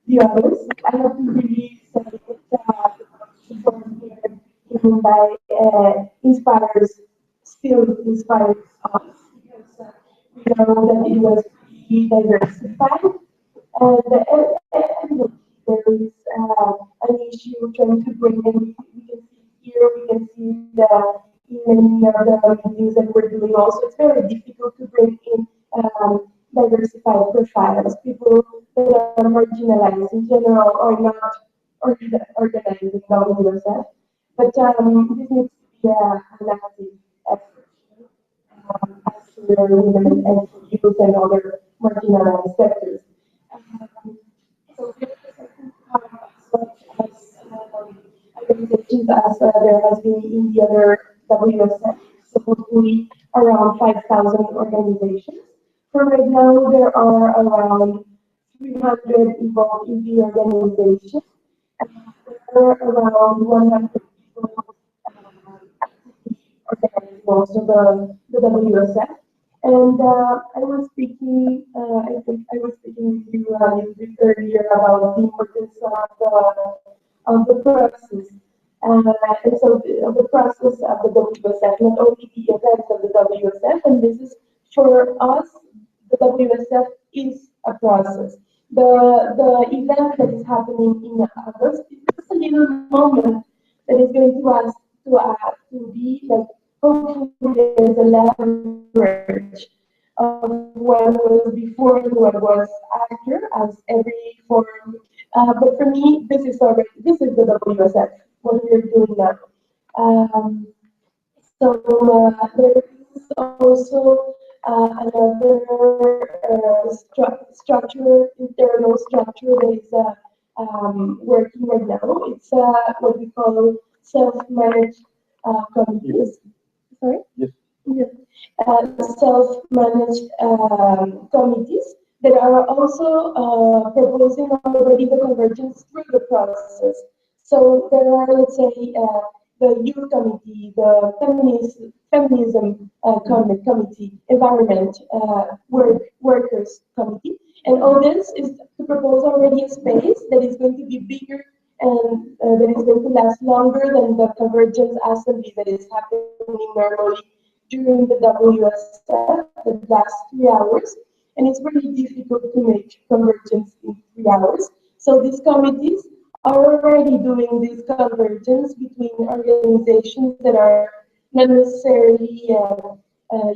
The others, I have to really say that the person here, even by inspires, still inspires us because we know that it was really diversified and there is an issue trying to bring in. We can see here, we can see the in many of the meetings that we're doing also, it's very difficult to bring in diversified profiles, people that are marginalized in general or not organized in WSF. But this needs to be an active effort as for women and for youth and other marginalized sectors. So such as organizations as there has been in the other WSF, supposedly around 5,000 organizations. For right now, there are around 300 involved in the organization, and there are around 100 people actively organized most of the WSF. And I was speaking, I think I was speaking with you a little bit earlier about the importance of the process. And so the process of the WSF, not only the events of the WSF, and this is for us, the WSF is a process. The event that is happening in August is just a little moment that is going to be like hopefully there's a leverage of what was before and what was after as every form. But for me, this is the WSF, what we're doing now. Um, there is also another structure, internal structure that is working right now. It's what we call self-managed committees. Sorry? Yes. Yes. Self-managed committees that are also proposing already the convergence through the process. So there are, let's say, the youth committee, the feminism committee, environment workers committee, and all this is to propose already a space that is going to be bigger and that is going to last longer than the convergence assembly that is happening normally during the WSF that lasts 3 hours, and it's really difficult to make convergence in 3 hours. So these committees are already doing this convergence between organizations that are not necessarily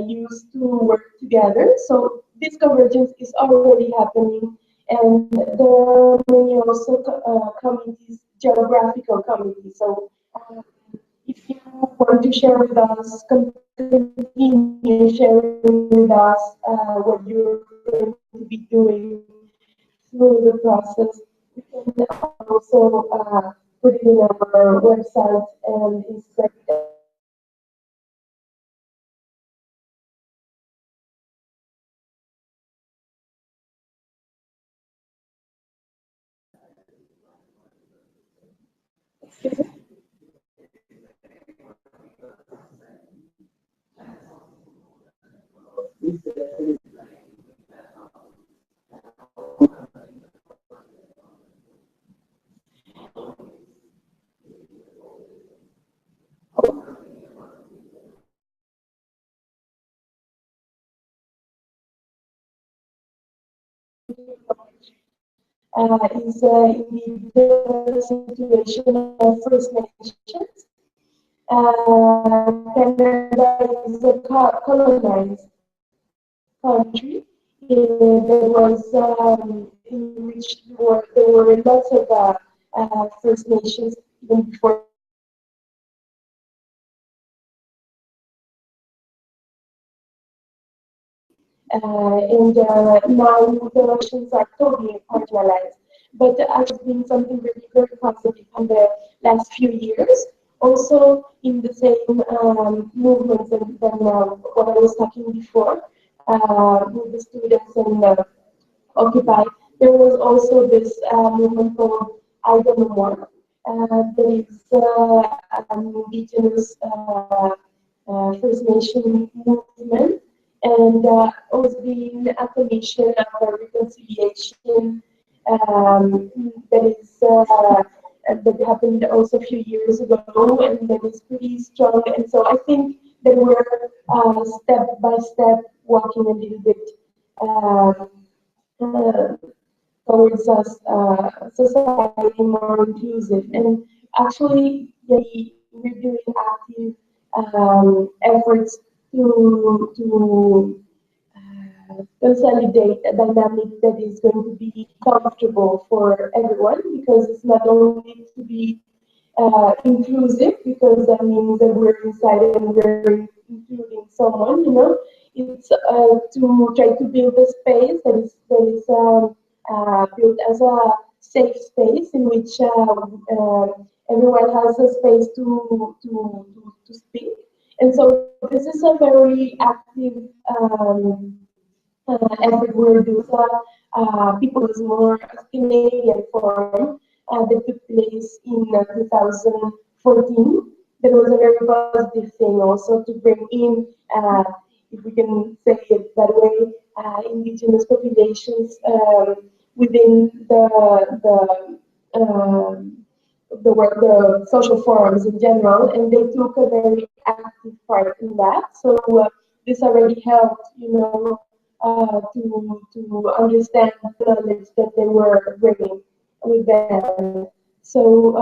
used to work together. So this convergence is already happening, and there are many also committees, geographical committees. So if you want to share with us, continue sharing with us what you're going to be doing through the process. We can also put it in our website and insert it. Is in the situation of First Nations. Canada is a colonized country that was in which there were lots of First Nations even before. And now the elections are totally marginalized. But has been something really very positive in the last few years. Also, in the same movements than what I was talking before, with the students and Occupy, there was also this movement called I Don't Know More, that is an indigenous First Nation movement, and always been a coalition of a reconciliation that is that happened also a few years ago, and that is pretty strong. And so I think that we're step by step walking a little bit uh, towards a society more inclusive. And actually, we're doing active efforts to consolidate a dynamic that is going to be comfortable for everyone, because it's not only to be inclusive, because that means that we're inside and we're including someone, you know. It's to try to build a space that is built as a safe space in which everyone has a space to speak. And so this is a very active effort we're doing. People is more Canadian forum that took place in 2014. That was a very positive thing also to bring in, if we can say it that way, indigenous populations within the social forums in general, and they took a very active part in that. So this already helped, you know, to understand the knowledge that they were bringing with them. So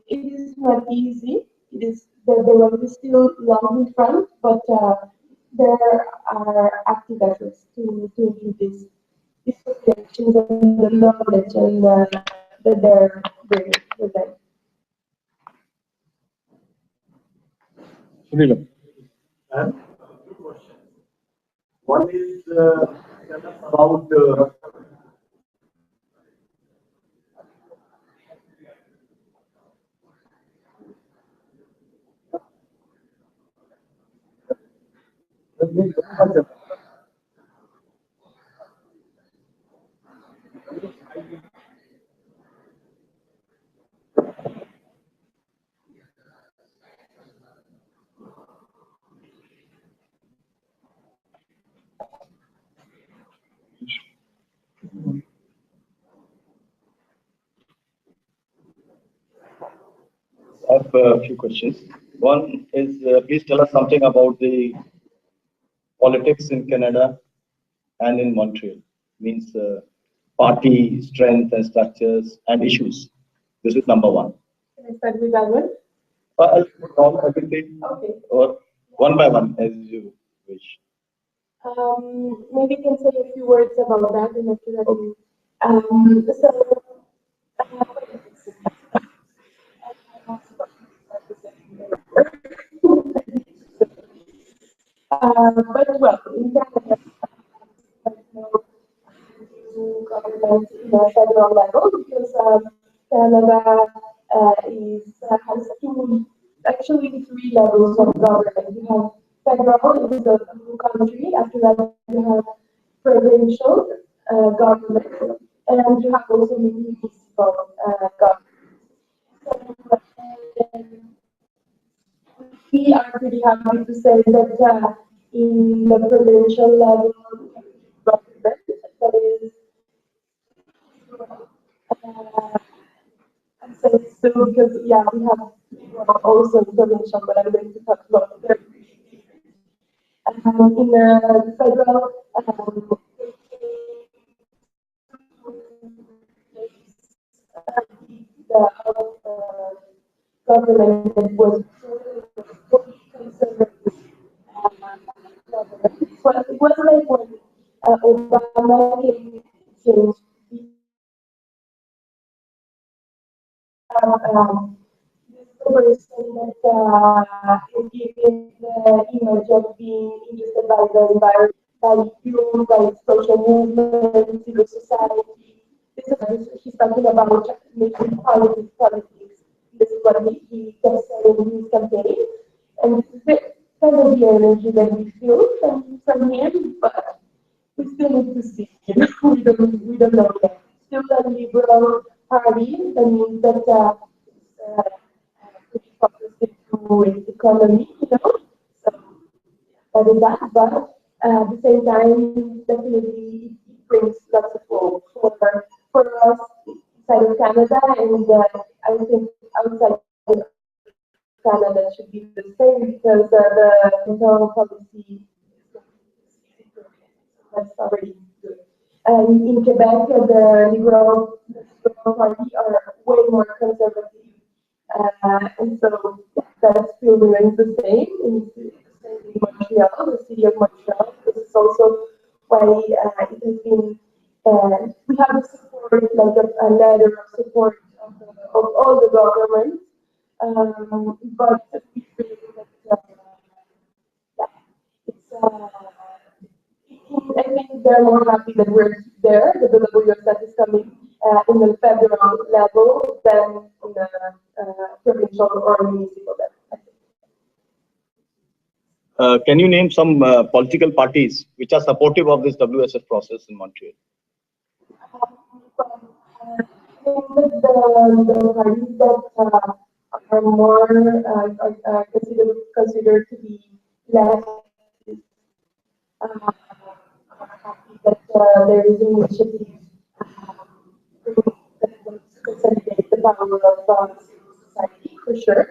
it is not easy. It is the road is still long in front, but there are active efforts to do this. These connections and the knowledge and that they're bringing with them. Sunil. And two questions. One is about I have a few questions. One is, please tell us something about the politics in Canada and in Montreal. Means party strength and structures and issues. This is number one. Can I start with that one? I'll put all everything, Okay. or one by one as you wish. Maybe you can say a few words about that, and after that, but well, in Canada, government in a federal level, because Canada has actually three levels of government. You have federal, it is a new country. After that, you have provincial government, and you have also municipal government. So, we are pretty happy to say that in the provincial level government, that is I'm saying so because yeah, we have also provincial, but I'm going to talk about the in the federal the government that was conservative government. So it was like when Obama came, changed this person that is giving the image of being interested by the environment, by youth, by social movement, civil society. He's talking about making politics. This is what he kept saying in his campaign. And this is the kind of the energy that we feel from him, but we still need to see. We don't know yet. Still a liberal party, that means that pretty focused into economy, So that is that. But at the same time, definitely it brings lots of hope for us inside of Canada, and I think outside of Canada should be the same because the mental policy that's already good. In Quebec, the Liberal Party are way more conservative, and so that still remains the same in Montreal, the city of Montreal. This is also why it has been. We have the support, like a letter of support of all the governments, but we feel that yeah, it's. I think they're more happy that we're there, that the WSF is coming in the federal level than in the provincial or municipal level. Can you name some political parties which are supportive of this WSF process in Montreal? I think that the parties that are more considered to be less happy that there is an initiative that wants to consolidate the power of civil society, for sure.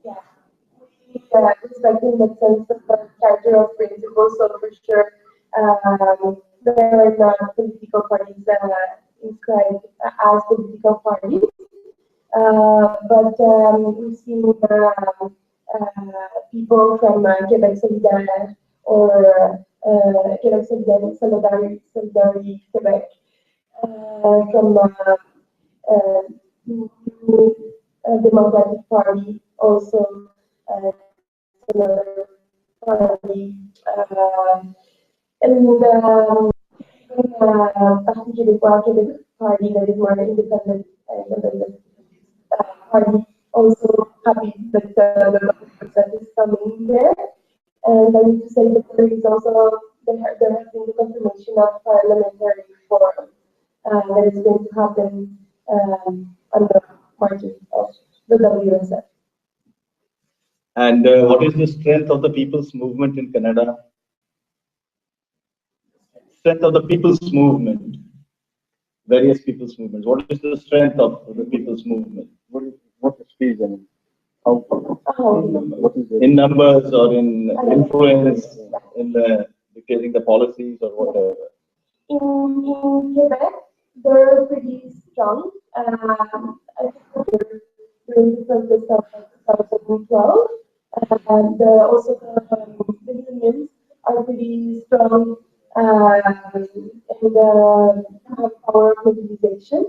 Yeah, respecting the sense of the charter of principles, so for sure, there are not political parties inscribed as political parties. But we've seen people from Quebec Solidaire or Quebec Solidarity Quebec, from Democratic Party, also another party, and Parti Québécois, Quebec Party that is more independent party, also happy that the process is coming there. And I need to say that there is also there has been the confirmation of parliamentary reform that is going to happen on the margin of the WSF. And what is the strength of the people's movement in Canada? Strength of the people's movement, various people's movements. What is the strength of the people's movement? What is speed? I mean, how? In numbers or in influence in dictating the policies or whatever? In Quebec, they're pretty strong. I think during the census of 2012, and also the unions are pretty strong and have power of mobilization.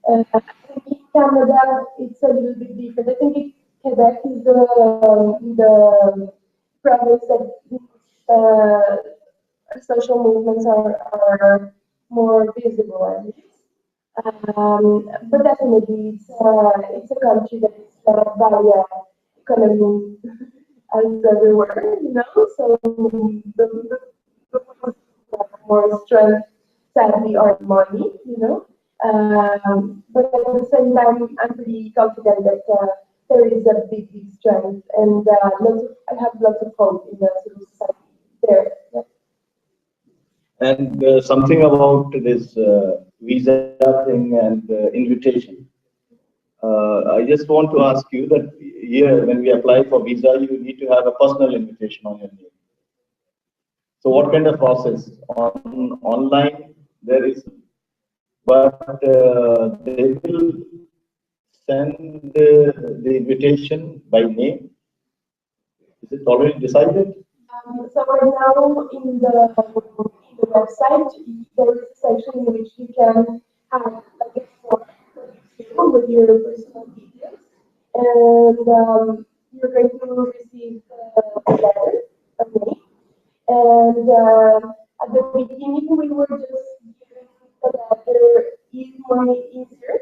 I think in Canada, it's a little bit different. I think Quebec is the province that social movements are more visible, at least. But definitely, it's a country that is led by economy as everywhere, So the more strength, sadly, or money, But at the same time, I'm pretty confident that there is a big strength, and I have lots of hope in the civil society there. Yeah. And something about this visa thing and invitation. I just want to ask you that here, when we apply for visa, you need to have a personal invitation on your name. So what kind of process? Online, there is, but they will send the invitation by name. Is it already decided? So right now in the website, there is a section in which you can have like a form your personal details, and you're going to receive a letter from me. And at the beginning, we were just giving the letter easier,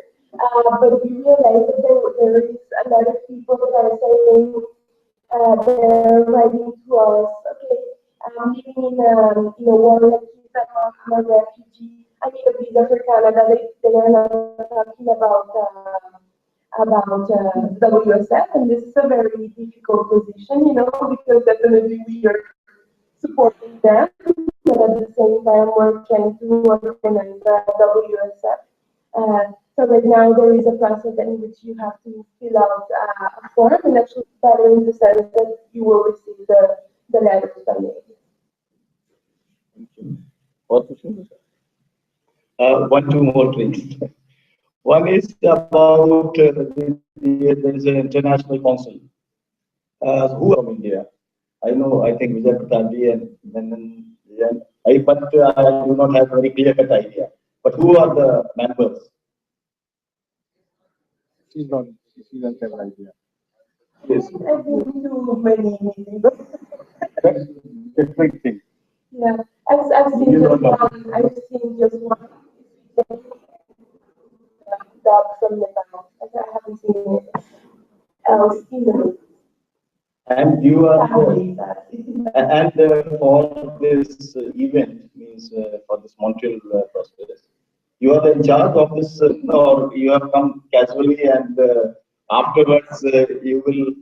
but we realized that there is a lot of people that are saying they're writing to us, okay, I'm living in a war like this, I'm a refugee, I need a visa for Canada. They are not talking about WSF, and this is a very difficult position, because definitely we are supporting them, but at the same time we're trying to organize WSF. So right now there is a process in which you have to fill out a form, and actually better in the sense that you will receive the letters from me. Thank you. What questions? One, two more things. One is about there is an international council. Who are from India? I know, I think Vijay Pratapji and but I do not have very clear-cut idea. But who are the members? She doesn't have an idea. Yes. I've been to many meetings. That's a different thing. Yeah, I've seen just one. I've seen just one. Dog from Nepal. I haven't seen anything else either. And you are, Family, and for this event, means for this Montreal process, you are in charge of this, or you have come casually and afterwards you will,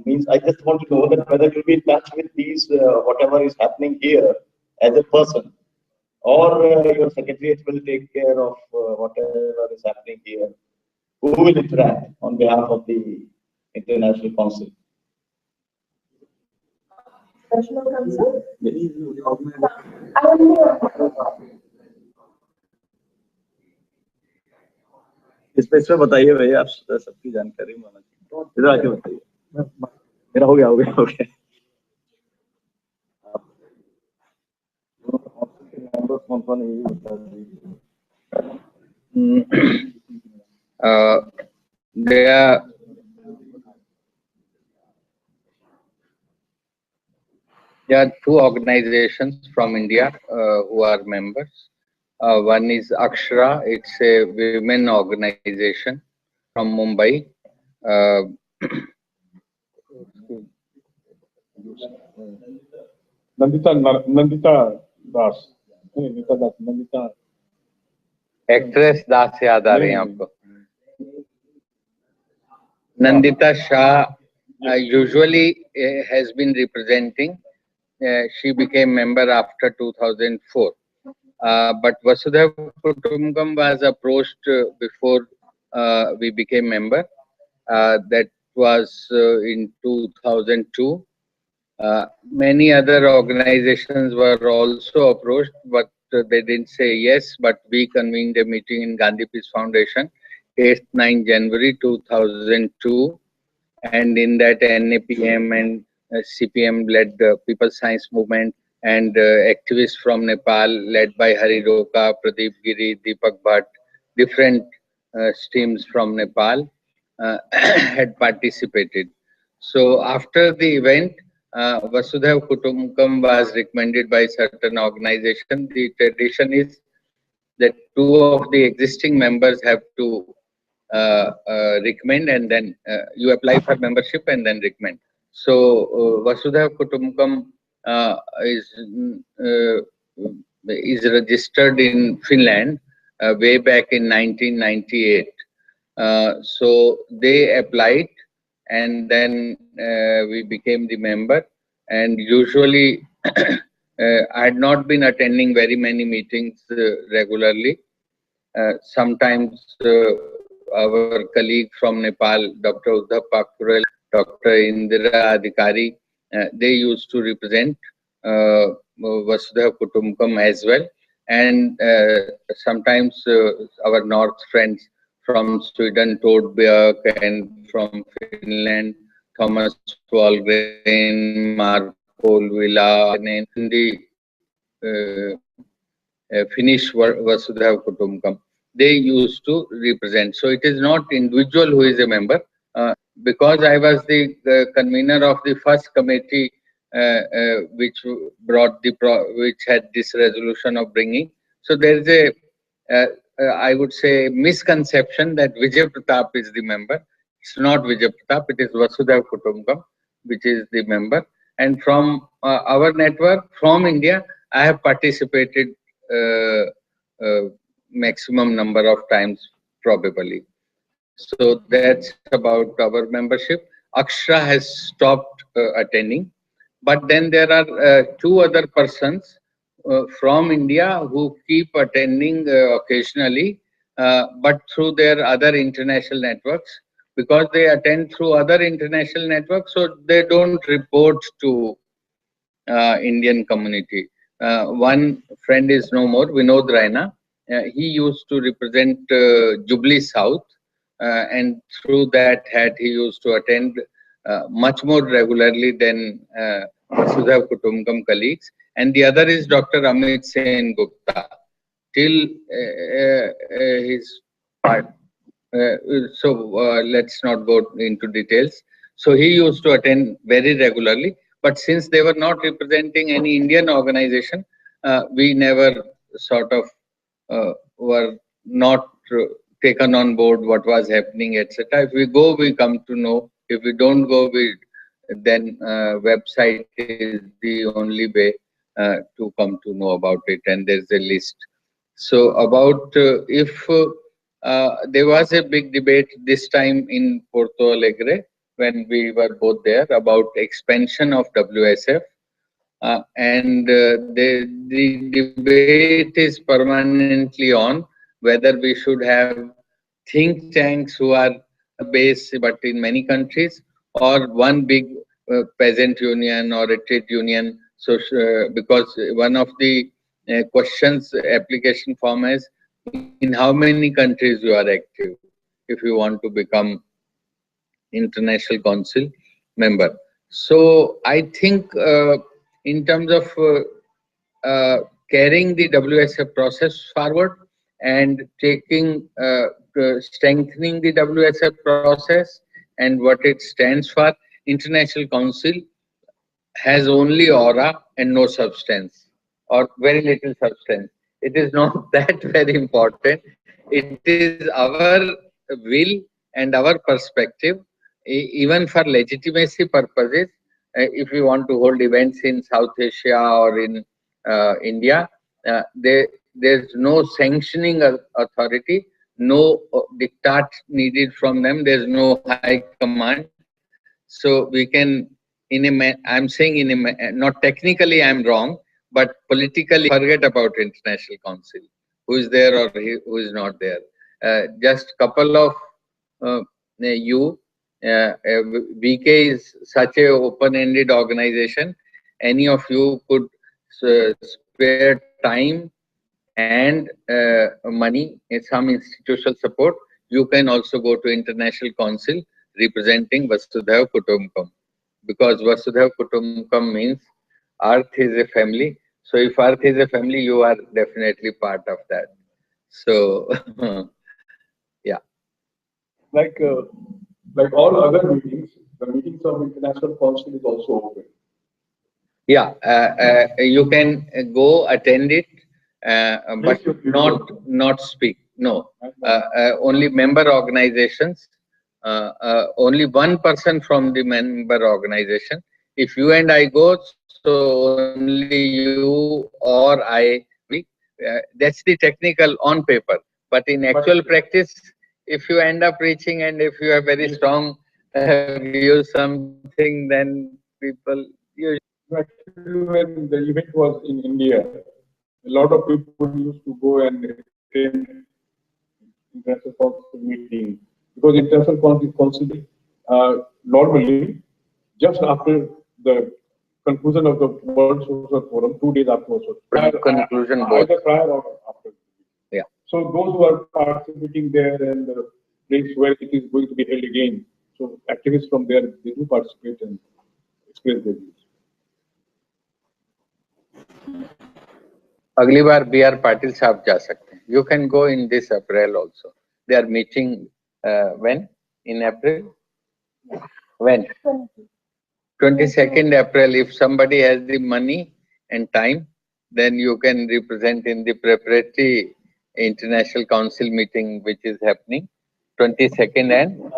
means I just want to know that whether you'll be in touch with these, whatever is happening here as a person, or your secretariat will take care of whatever is happening here. Who will interact on behalf of the International Council? National Council? Yes. I don't know. इस पे इसमें बताइए भैया, आप सबकी जानकारी माना इधर आके बताइए। मेरा हो गया There are two organizations from India who are members. One is Akshara, it's a women organization from Mumbai. Nandita Das. Actress Das याद आ रही है आपको? Nandita Shah usually has been representing. She became member after 2004. But Vasudhaiv Kutumbakam was approached before we became member. That was in 2002. Many other organizations were also approached, but they didn't say yes. But we convened a meeting in Gandhi Peace Foundation, 8th-9 January 2002, and in that NAPM and CPM led the People's Science Movement, and activists from Nepal led by Hari Roka, Pradeep Giri, Deepak Bhatt, different streams from Nepal had participated. So after the event, Vasudhaiv Kutumbakam was recommended by certain organization. The tradition is that two of the existing members have to recommend, and then you apply for membership and then recommend. So Vasudhaiv Kutumbakam is registered in Finland way back in 1998. So they applied, and then we became the member. And usually I had not been attending very many meetings regularly. Sometimes our colleague from Nepal, Dr. Uddhav Pakurel, Dr. Indira Adhikari, they used to represent Vasudhaiv Kutumbakam as well. And sometimes our North friends from Sweden, Tord Björk, and from Finland, Thomas Wahlgren, Marco Villa, and in the Finnish Vasudhaiv Kutumbakam. they used to represent. So it is not individual who is a member. Because I was the convener of the first committee which brought which had this resolution of bringing. So there is a I would say misconception that Vijay Pratap is the member. It's not Vijay Pratap. It is Vasudhaiva Kutumbakam, which is the member. And from our network, from India, I have participated maximum number of times probably. So that's about our membership. Akshara has stopped attending, but then there are two other persons from India who keep attending occasionally, but through their other international networks, because they attend through other international networks, so they don't report to Indian community. One friend is no more, Vinod Raina. He used to represent Jubilee South, and through that hat he used to attend much more regularly than Vasudha Kutumbakam colleagues. And the other is Dr. Amit Sen Gupta. Till his part, let's not go into details. So he used to attend very regularly, but since they were not representing any Indian organization, we never sort of were not taken on board what was happening, etc. If we go, we come to know. If we don't go, then website is the only way to come to know about it, and there's a list. So about if there was a big debate this time in Porto Alegre when we were both there about expansion of WSF, and the debate is permanently on whether we should have think tanks who are based but in many countries, or one big peasant union or a trade union. So because one of the questions application form is, in how many countries you are active if you want to become International Council member. So I think in terms of carrying the WSF process forward and taking strengthening the WSF process and what it stands for, International Council has only aura and no substance, or very little substance. It is not that very important. It is our will and our perspective, even for legitimacy purposes. If we want to hold events in South Asia or in India, there's no sanctioning authority, no diktat needed from them. There's no high command, so we can, I'm saying not technically I'm wrong, but politically forget about International Council, who is there or who is not there. Just couple of VK is such a open-ended organization. Any of you could spare time and money and some institutional support. You can also go to International Council representing Vasudhaiva Kutumbakam, because Vasudhaiva Kutumbakam means Earth is a family. So if Earth is a family, you are definitely part of that. So yeah. Like all other meetings, the meetings of International Council is also open. Yeah, you can go attend it, but not speak. No, only member organizations. Only one person from the member organization. If you and I go, so only you or I. That's the technical on paper. But in actual practice, if you end up reaching and if you have very strong views, something, then people usually. Actually, when the event was in India, a lot of people used to go and attend International Council meeting, because International Council normally just after the conclusion of the World Social Forum, 2 days afterwards. Conclusion either prior or after. Yeah. So those who are participating there and the place where it is going to be held again, so activists from there, they do participate and express their views. अगली बार BR Patil साहब जा सकते हैं. You can go in this April also. They are meeting when? In April? When? 22nd April. If somebody has the money and time, then you can represent in the preparatory international council meeting which is happening 22nd and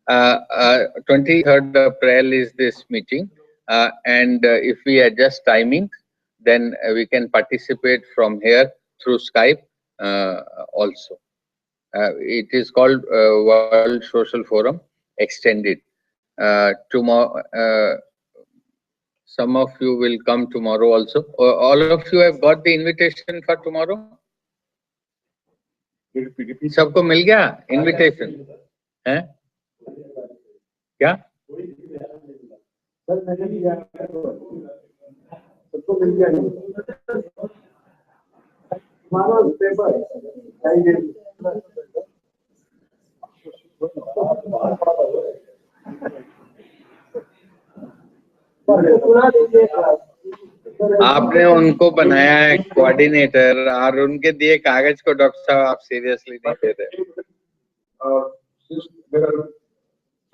uh, 23rd April is this meeting, and if we adjust timings, then we can participate from here through Skype also. It is called World Social Forum Extended. Tomorrow, some of you will come tomorrow also. All of you have got the invitation for tomorrow? सबको मिल गया invitation? हैं? क्या? आपने उनको बनाया है coordinator और उनके दिए कागज को डॉक्टर साहब आप सीरियसली नहीं ले रहे. There are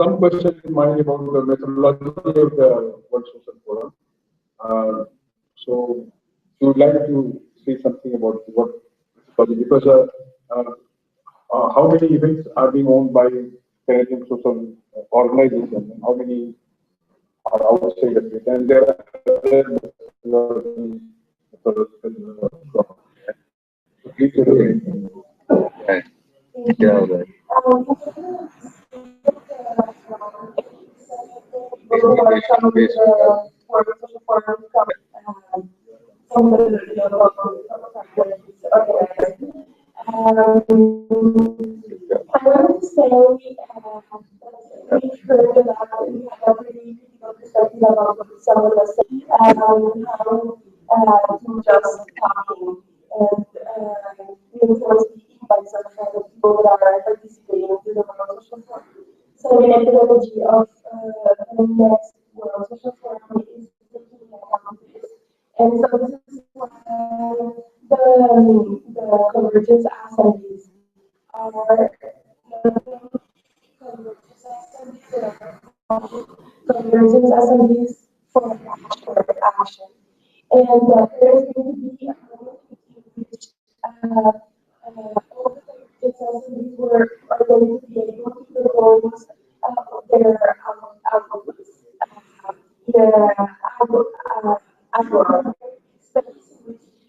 some questions in mind about the methodology of the World Social Forum. So, we would like to say something about what, because how many events are being owned by Canadian social organizations and how many are outside of it, and there are I want to say we've heard a lot, we have a really critical perspective about what someone was saying, how to just talking and reinforce the impacts of the people that are participating in the World Social Forum. So the methodology of the next World Social Forum is taking account this. And so this is why the convergence assemblies are convergence assemblies for action. And there's going to be a moment in which all the convergence assemblies are going to be able to propose their outputs.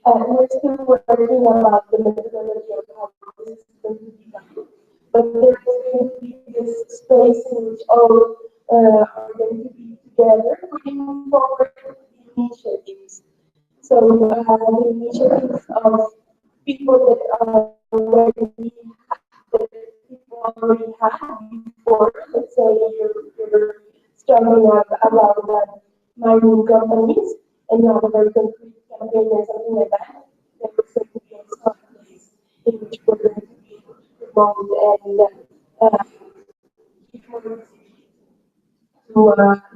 We're still working about the methodology of how this is going to be done. But there's going to be this space in which all are going to be together, putting forward initiatives. So the initiatives of people that already had before, let's say you're starting up about mining companies, and you have a very concrete campaign or something like that, there is going to be a soft place in which we're going to be able to promote and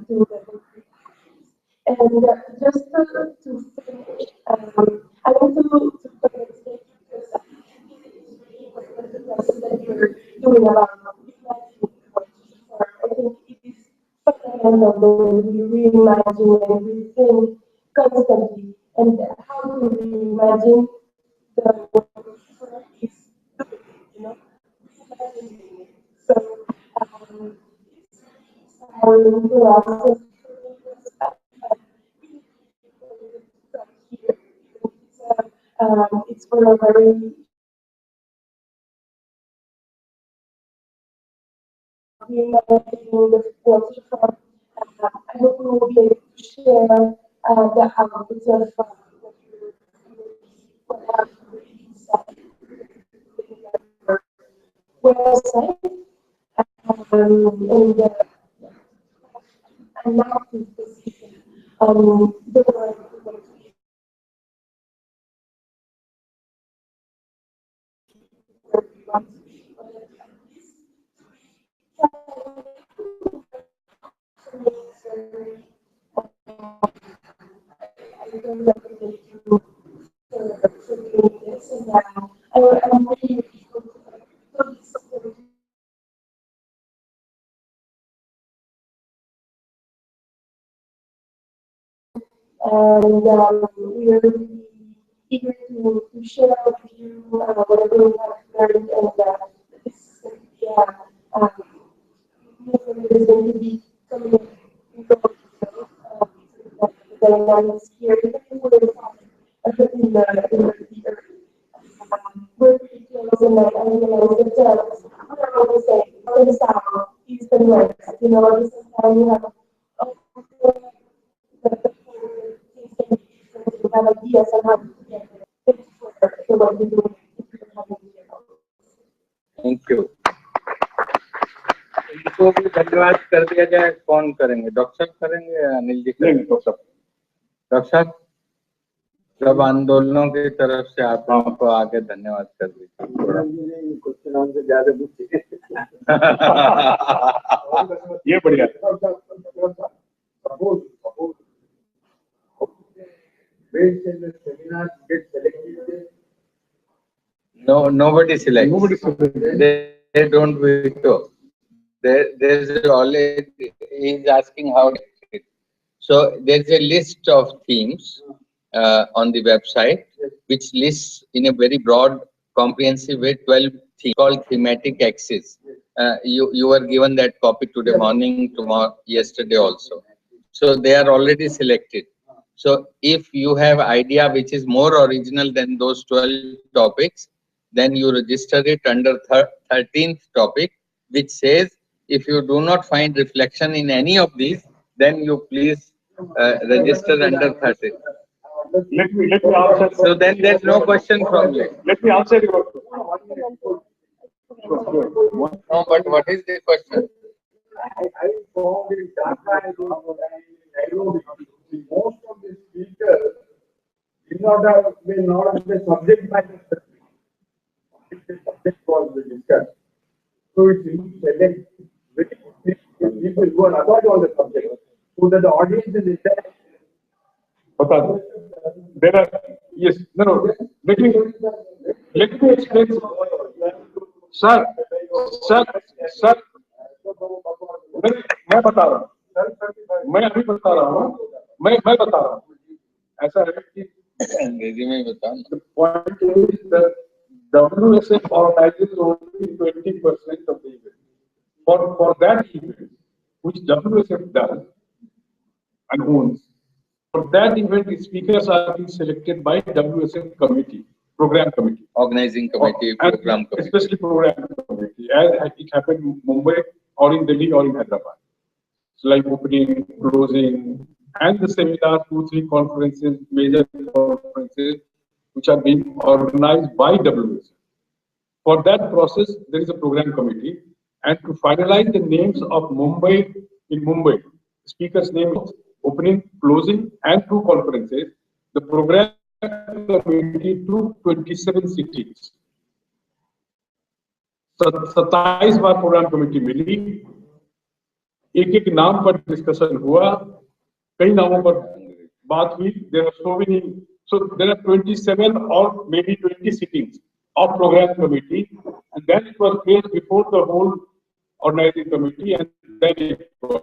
do the concrete actions. And just to finish, I want to put a mistake because I think it is really important the process that you're doing about reflecting. I think it is fundamental that we reimagine and rethink constantly. And how do we reimagine the work is doing, you know? So it's inspiring to us. It's for a very the work from. I hope we will be able to share the outputs of what website and I'm not in position the work we want And we are really eager to share with you whatever we have learned, and this is going to be coming in the dynamics here, even if we're in the earth. We're pretty close, and I realize that we're always saying, the sound is the words. You know, this is how you have have ideas on how to get it for what we do. Thank you. इनको भी धन्यवाद कर दिया जाए, कौन करेंगे? Doctor साहब करेंगे या अनिल जी करेंगे? डॉक्टर साहब, सब आंदोलनों की तरफ से आप हमको आके धन्यवाद कर दीजिए। क्वेश्चन आंसर ज्यादा पूछिए। ये बढ़िया। No, nobody selects. Nobody selects. They don't veto. There's always, he's asking how. So there's a list of themes on the website, which lists in a very broad, comprehensive way 12 themes called thematic axis. You were given that copy today morning, yesterday also. So they are already selected. So if you have idea which is more original than those 12 topics, then you register it under 13th topic, which says, if you do not find reflection in any of these, then you please register under 13th. Let me answer. So then there's no question from you. Let me answer your question. No, but what is the question? I found in Dhaka and Nairobi, most of the speakers did not have been not the subject matter. The subject was discussed. So it's select people who are not on the subject, so that the audience is there. There are, yes, no, let me explain. Sir, मैं बता रहा हूँ, मैं अभी बता रहा हूँ, मैं बता रहा हूँ, ऐसा है कि अंग्रेजी में बताओ। The point is that WSF organizes only 20% of the event. For that event, which WSF does and owns, for that event, the speakers are being selected by WSF committee, program committee. Organizing committee, program committee. Especially program committee, as it happened in Mumbai or in Delhi or in Hyderabad. So like opening, closing, and the seminars, 2-3 conferences, major conferences, which are being organized by WSF. For that process, there is a program committee, and to finalize the names of Mumbai, speakers' names, opening, closing, and 2 conferences, the program committee took 27 cities. 27 bar programme committee मिली, एक नाम पर discussion हुआ, कई नामों पर बात हुई. There are so many, so there are 27 or maybe 20 sittings of program committee, and then it was placed before the whole organizing committee, and then it was.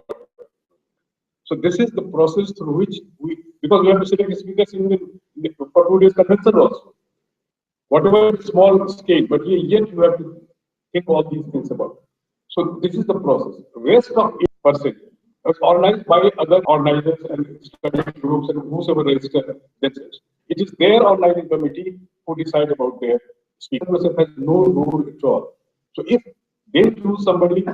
So this is the process through which because we have to select speakers for 2 days convention also. Whatever small scale, but yet you have to think all these things about. So this is the process. Rest of 8% is organized by other organizers and study groups and whosoever register themselves. It is their organizing committee who decide about their speaker. WSF has no rule at all. So if they choose somebody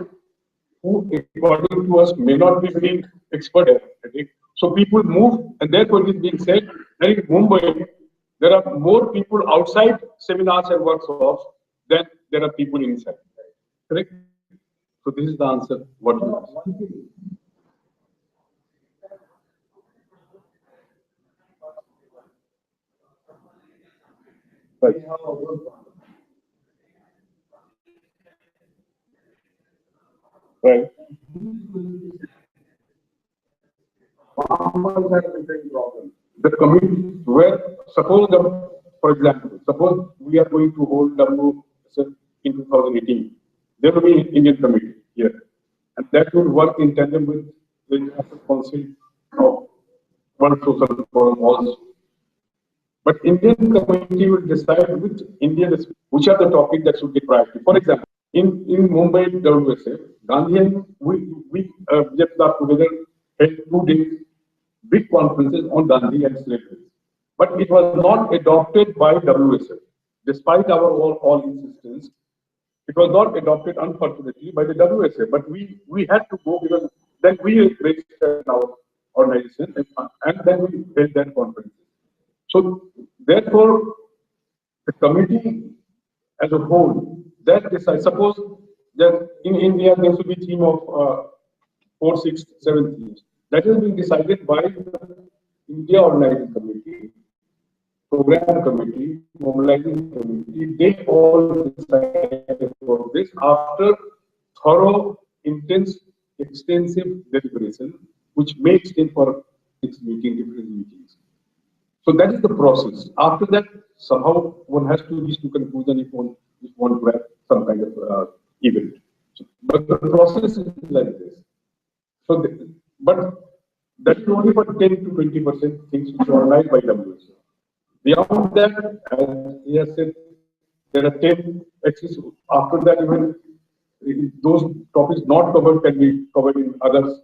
who, according to us, may not be very expert at it, so people move, and therefore it is being said that in Mumbai, there are more people outside seminars and workshops than there are people inside. Correct? So this is the answer. What you asked. Right. Right. The committee where, suppose, for example, suppose we are going to hold WSF in 2018, there will be an Indian committee here, and that will work in tandem with the National Council of World Social Forum also. But Indian committee will decide which are the topics that should get priority. For example, in Mumbai WSF, Gandhi and we just together held 2 days big conferences on Gandhi and slavery. But it was not adopted by WSF, despite our all insistence. It was not adopted, unfortunately, by the WSA, but we had to go because then we registered our organization and then we held that conference. So therefore, the committee as a whole that decides. Suppose that in India there should be theme of 4, 6, 7 themes. That has been decided by the India Organizing Committee, Program Committee, Mobilizing Committee. They all decided for this after thorough, intense, extensive deliberation, which makes it for 6 meetings, different meetings. So that is the process. After that, somehow one has to reach to conclusion if one want to have some kind of event. So, but the process is like this. So, but that is only for 10 to 20% things which are organized by WHO. Beyond that, as he has said, there are 10 axes. After that, even those topics not covered can be covered in others.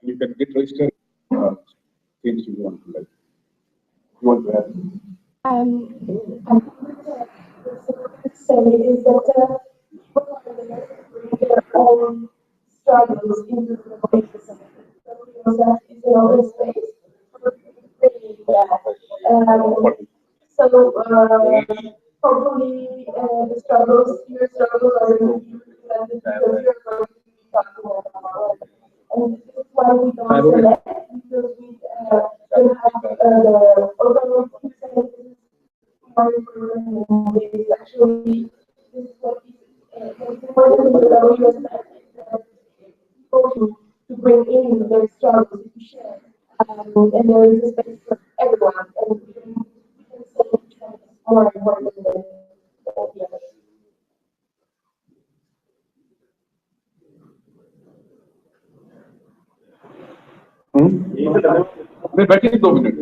You can get registered things you want to like. You want to add? Say is that people are there to bring their own struggles into the political sector. So that is an open space for people to bring that. Hopefully the struggles, your struggles are going to be represented because you're going to be talking about it. And this is why we don't select, because we don't have the organization is actually this is what is important with WSF people to bring in their struggles to share. And there is a space for everyone, and we can say which one is more important than all the others. मैं बैठे 2 minute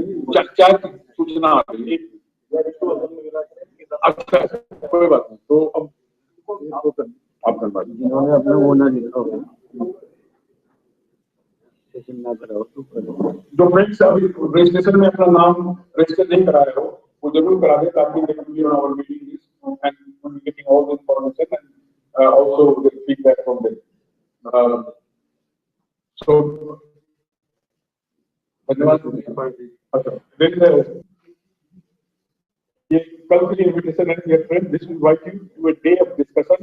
चार सूचना आ गई अच्छा कोई बात नहीं तो अब आप कर बात जिन्होंने अपना वो ना लिखा हो जो फ्रेंड्स अभी रजिस्ट्रेशन में अपना नाम रजिस्टर नहीं कराए हो वो जरूर करा दे ताकि and we'll be getting all the information and also get feedback from them. So धन्यवाद ये कल के लिए invitation है dear friend. This will invite you to a day of discussion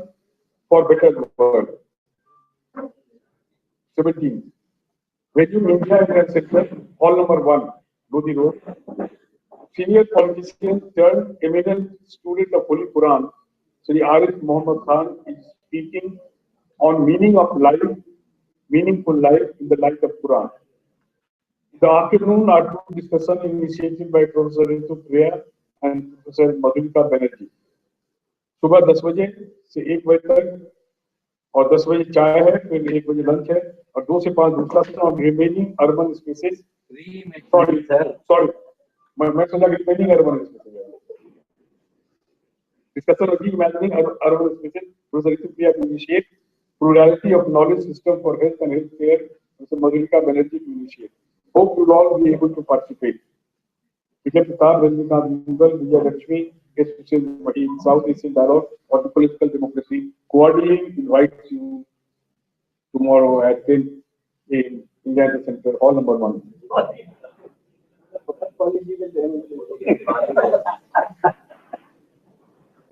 for better world. 17. Venue India Grand Center, hall number 1, Lodi Road. Senior politician turned eminent student of Holy Quran, Sri Arif Muhammad Khan, is speaking on meaning of life, meaningful life in the light of Quran. The afternoon are two discussion initiated by Professor Ritu Priya and Professor Madhulika Banerjee. सुबह 10 बजे से 1 बजे तक और 10 बजे चाय है, फिर 1 बजे लंच है और 2 से 5 दूसरा सेशन और रिमेनिंग अर्बन स्पेसेस सॉरी मैं समझा कि remaining urban spaces discussion of reimagining urban spaces. Professor Ritu Priya to initiate plurality of knowledge system for health and healthcare. Professor Madhulika Banerjee to initiate. Hope you will all be able to participate. Vijay Pratap, Rajnikant Mughal, Vijay Lakshmi, S. Hussain Mahid, South Asian Dialogue or the Political Democracy coordinating invites you tomorrow at 10 in India Center, hall number 1.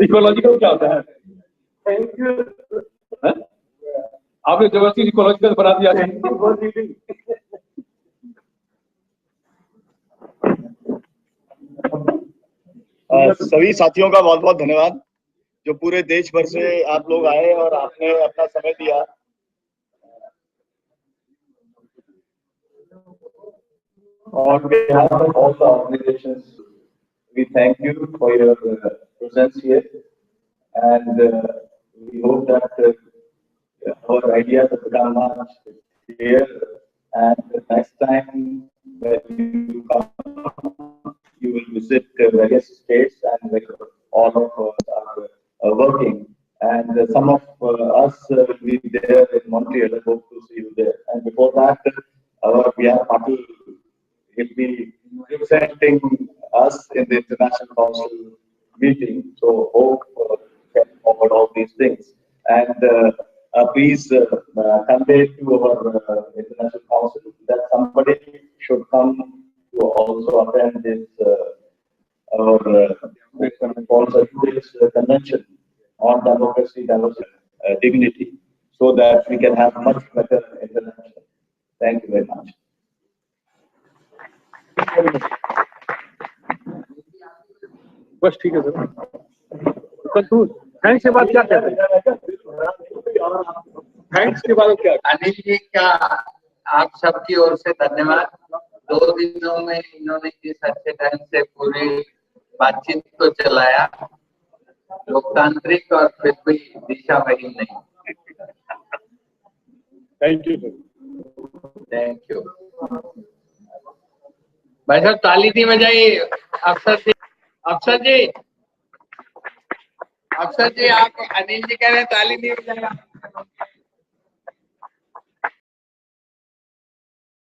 Ecological क्या होता है? Thank you. आपने जबरदस्ती ecological बना दिया है। सभी साथियों का बहुत बहुत धन्यवाद जो पूरे देश भर से आप लोग आए और आपने अपना समय दिया। On behalf of all the organizations, we thank you for your presence here, and we hope that our ideas have become much clear. And next time when you come, you will visit various states, and all of us are working. And some of us will be there in Montreal. I hope to see you there. And before that, our Bihar party will be representing us in the International Council meeting. So hope can forward all these things. And please convey to our International Council that somebody should come to also attend this our convention on democracy, diversity, dignity, so that we can have much better international. Thank you very much. बस ठीक है sir. Conclude thanks के बाद क्या कहते हैं? Thanks के बाद क्या? अनिल जी का आप सबकी ओर से धन्यवाद। 2 दिनों में इन्होंने जिस अच्छे ढंग से पूरी बातचीत को चलाया, लोकतांत्रिक और फिर भी दिशाहीन नहीं। Thank you sir. Thank you भाई साहब, ताली नहीं बजाइए। अफसर जी, अफसर जी, अफसर जी, आप अनिल जी कह रहे हैं ताली नहीं बजाइए।